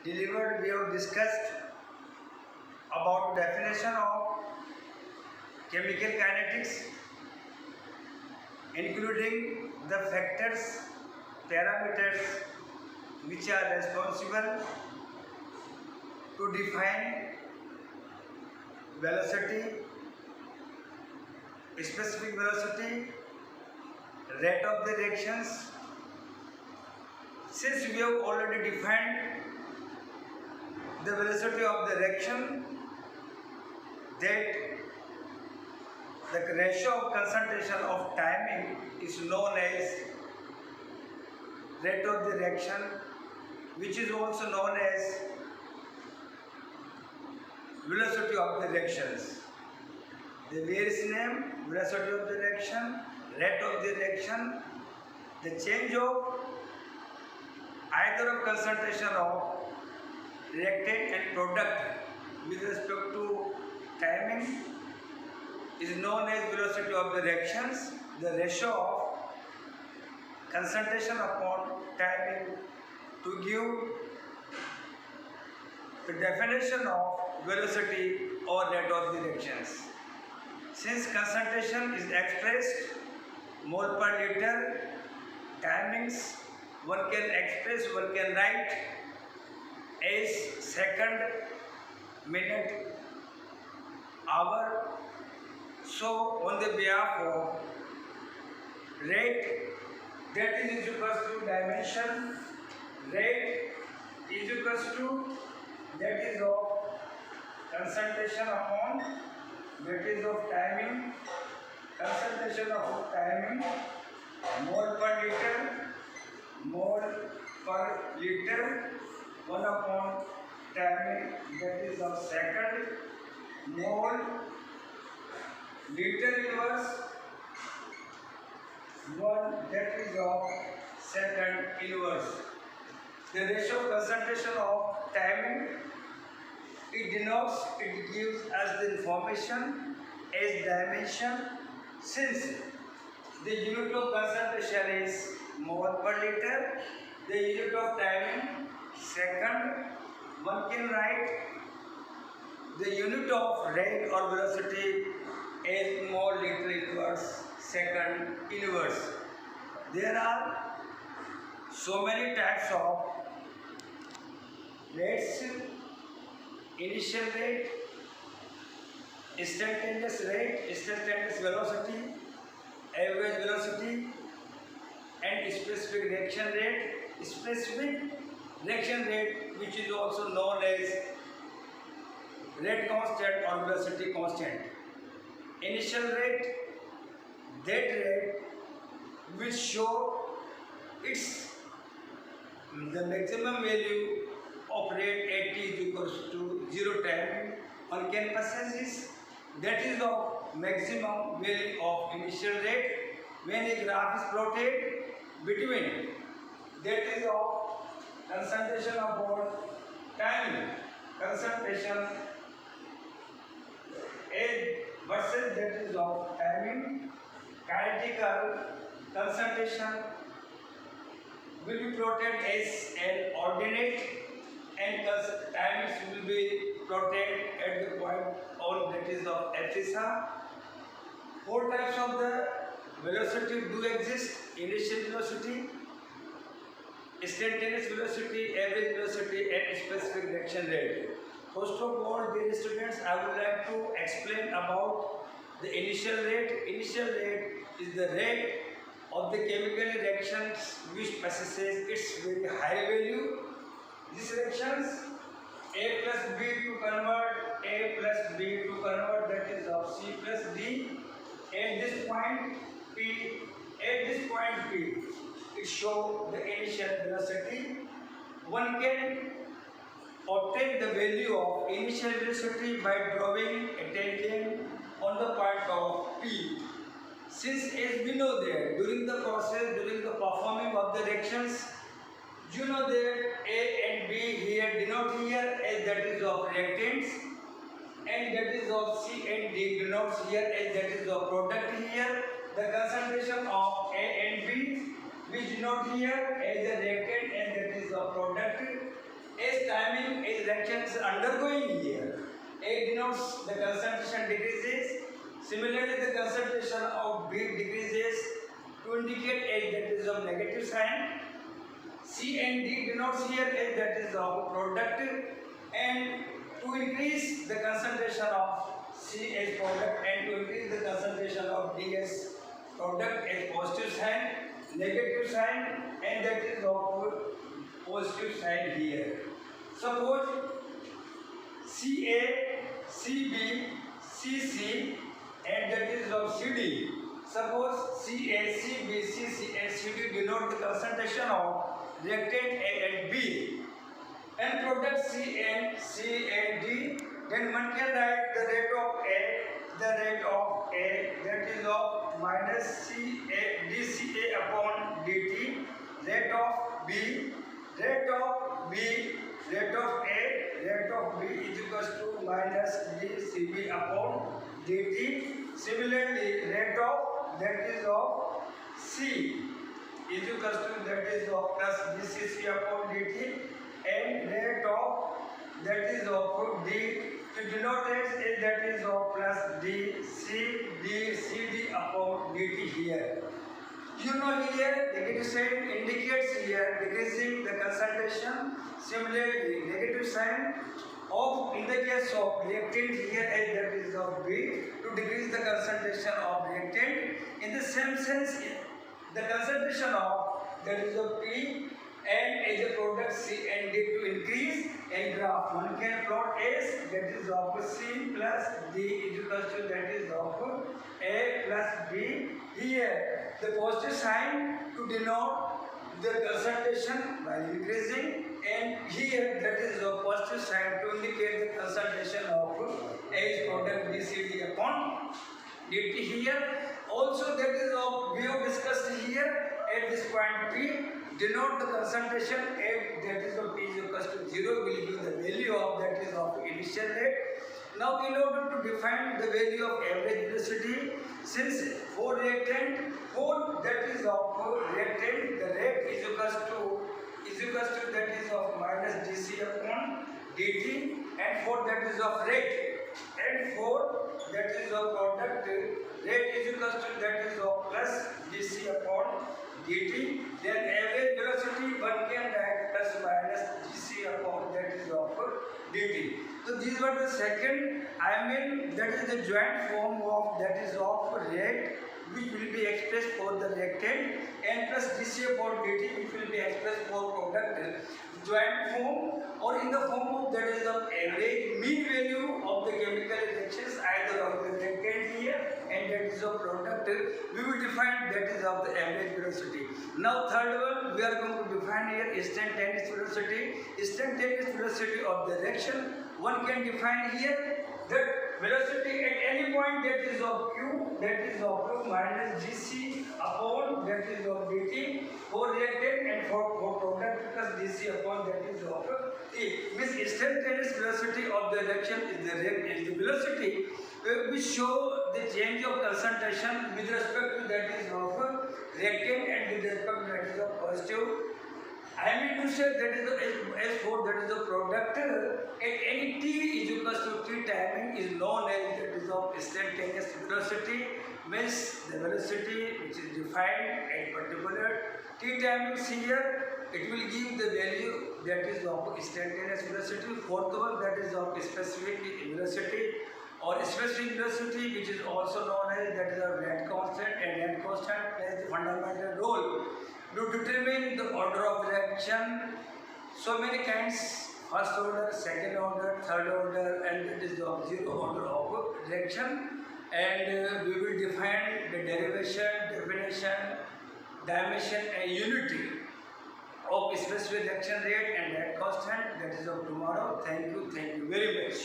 delivered, we have discussed about definition of chemical kinetics, including the factors, parameters which are responsible to define velocity, specific velocity, rate of the reactions. Since we have already defined the velocity of the reaction, that the ratio of concentration of timing is known as rate of the reaction, which is also known as velocity of the reactions. The various name: velocity of the reaction, rate of the reaction, the change of either of concentration of reactant and product with respect to timing is known as velocity of the reactions. The ratio of concentration upon timing to give the definition of velocity or rate of the reactions. Since concentration is expressed mole per liter, timings one can express, one can write as second, minute, hour. So on the behalf of rate, that is equals to dimension, rate is equals to that is of concentration upon that is of timing, concentration of timing, mole per liter, one upon timing, that is of second, mole, liter inverse, one, that is of second inverse. The ratio of concentration of timing, it denotes, it gives us the information as dimension. Since the unit of concentration is mole per liter, the unit of timing second, one can write the unit of rate or velocity as mole liter inverse second inverse. There are so many types of rates: initial rate, instantaneous rate, instantaneous velocity, average velocity, and specific reaction rate. Specific reaction rate, which is also known as rate constant or velocity constant. Initial rate, that rate will show its the maximum value of rate at t is equals to 0 time on can processes, that is the maximum value of initial rate when a graph is plotted between that is of concentration upon timing, concentration A versus that is of timing, kinetical concentration will be plotted as an ordinate and timings will be plotted at the point on that is of abscissa. Four types of the velocity do exist: initial velocity, instantaneous velocity, average velocity, and specific reaction rate. First of all, dear students, I would like to explain about the initial rate. Initial rate is the rate of the chemical reactions which possesses its very high value. These reactions A plus B to convert, A plus B to convert, that is of C plus D. At this point P, it shows the initial velocity. One can obtain the value of initial velocity by drawing a tangent on the point of P. Since as we know that during the process, during the performing of the reactions, you know that A and B here denote here as that is of reactants, and that is of C and D denotes here as that is of product here. The concentration of A and B which denote here as a reactant and that is of product. As time reaction is undergoing here. A denotes the concentration decreases. Similarly, the concentration of B decreases to indicate as that is of negative sign. C and D denotes here as that is of product, and to increase the concentration of C as product and to increase the concentration of D as product as positive sign, negative sign, and that is of positive sign here. Suppose CA, CB, CC, and that is of CD. Suppose CA, CB, CC, and CD denote the concentration of reactant A and B, and product C and D. Then one can write the rate of A, that is of minus dCA upon dt, rate of B, rate of A is equals to minus dCB upon dt. Similarly, rate of that is of C is equals to that is of plus dCC upon dt, and rate of that is of D to denote it that is of plus dCD upon dt here. You know here negative sign indicates here decreasing the concentration. Similarly, negative sign of in the case of reactant here as that is of B to decrease the concentration of reactant. In the same sense, the concentration of that is of P and as a product C and D to increase and graph. One can plot as that is of C plus D is equal to that is of A plus B. Here the positive sign to denote the concentration by increasing, and here that is a positive sign to indicate the concentration of A is product BCD upon dt here. Also that is of we have discussed here at this point P denote the concentration at that is of P is equal to 0 will give the value of that is of initial rate. Now in order to define the value of average velocity, since for reactant, for that is of reactant, the rate is equals to that is of minus dC upon dt, and for that is of rate, and for that is of product, rate is equals to that is of plus dC upon dt. Then average velocity one can write plus minus dC upon that is of dt. So these were the second, that is the joint form of that is of rate which will be expressed for the reactant, and plus dC upon dt which will be expressed for product. Joint form or in the form of that is of average mean value of the chemical reactions either of the reactant here and that is of product. We will define that is of the average velocity. Now third one we are going to define here instantaneous velocity. Instantaneous velocity of the reaction one can define here that velocity at any point that is of q, that is of q minus gc upon that is of dt for reactant, and for product plus dc upon that is of t. Means instantaneous velocity of the reaction is the velocity which show the change of concentration with respect to that is of reactant and with respect to that is of positive. I mean to say that is S4 that is the product at any t is equals to t timing is known as that is of instantaneous velocity. Means the velocity which is defined at particular t timings here, it will give the value that is of instantaneous velocity. Fourth one that is of specific velocity or specific velocity which is also known as that is a rate constant, and rate constant plays the fundamental role to determine the order of reaction. So many kinds, first order, second order, third order, and it is the zero order of reaction. And we will define the derivation, definition, dimension and unity of specific reaction rate and rate constant. That is of tomorrow. Thank you very much.